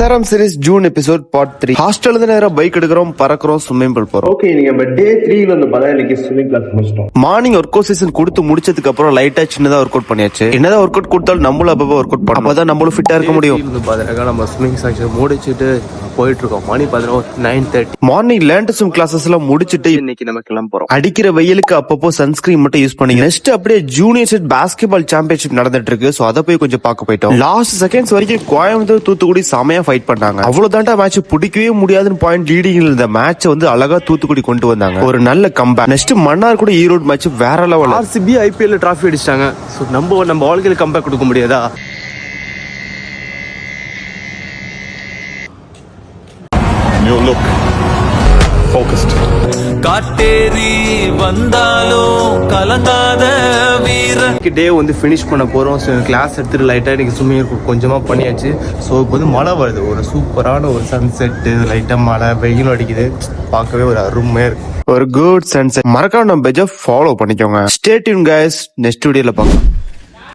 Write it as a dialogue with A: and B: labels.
A: SRM series June episode part 3. ஹாஸ்டல்ல இருந்து நேரா பைக் எடுக்கிறோம், பறக்குறோம், ஸ்விம்மிங் பூல் போறோம்.
B: ஓகே, நீங்க டே 3ல வந்து பதாலிக்கு ஸ்விம்மிங் கிளாஸ் முடிச்சிட்டோம்.
A: மார்னிங் ஒர்க் அவுட் செஷன் கொடுத்து முடிச்சதுக்கு அப்புறம் லைட்டா சின்னதா ஒர்க் அவுட் பண்ணியாச்சு. என்னதான் ஒர்க் அவுட் கொடுத்தாலும் நம்மளும் அப்பப்போ ஒர்க் அவுட் பண்ணணும், அப்பதான் நம்மளும் ஃபிட்டா இருக்க முடியும்.
C: நம்ம ஸ்விம்மிங் செக்ஷன் முடிச்சிட்டு போயிட்டு இருக்கோம். மணி 9:30.
A: மார்னிங் லேண்ட் ஸ்விம் கிளாஸஸ் எல்லாம் முடிச்சிட்டு
C: இன்னைக்கு நம்ம கிளம்புறோம்.
A: அடிக்கிற வெயிலுக்கு அப்பப்போ சன்ஸ்கிரீன் மட்டும் யூஸ் பண்ணி நெக்ஸ்ட் அப்படியே ஜூனியர் செட் பாஸ்கெட்பால் சாம்பியன்ஷிப் நடந்துட்டு இருக்கு. சோ அதை போய் கொஞ்சம் பார்க்க போயிட்டோம். லாஸ்ட் செகண்ட்ஸ் வரைக்கும் கோயம்புத்தூர் தூத்துக்குடி செமையா ஃபைட் பண்ணாங்க. அவ்வளவுதான்டா மேட்ச் பிடிக்கவே முடியாதுன்னு பாயிண்ட் லீடிங் இந்த மேட்ச் வந்து அழகா தூத்துக்குடி கொண்டு வந்தாங்க. ஒரு நல்ல கம்பேக். நெக்ஸ்ட் மன்னார் கூட ஈரோடு மேட்ச் வேற லெவல்.
C: RCB IPL டிராஃபி அடிச்சிட்டாங்க. சோ நம்ம வாழ்க்கையில கம்பேக் கொடுக்க முடியாதா?
D: New look, focused.
E: காட்டேரி வந்தாலும் கலங்காத வீர
C: டே வந்து ஃபினிஷ் பண்ண போறோம். ஸோ கிளாஸ் எடுத்துட்டு லைட்டா இன்னைக்கு ஸ்விம்மிங் கொஞ்சமா பண்ணியாச்சு. ஸோ இப்போ வந்து மழை வருது. ஒரு சூப்பரான ஒரு சன்செட்டு, லைட்டா மழை, வெயில் அடிக்குது. பார்க்கவே ஒரு அருமையா இருக்கு.
A: ஒரு குட் சன்செட். மறக்காம நம்ம பேஜை ஃபாலோ பண்ணிக்கோங்க. Stay tune guys. நெக்ஸ்ட் வீடியோல பார்க்கலாம்.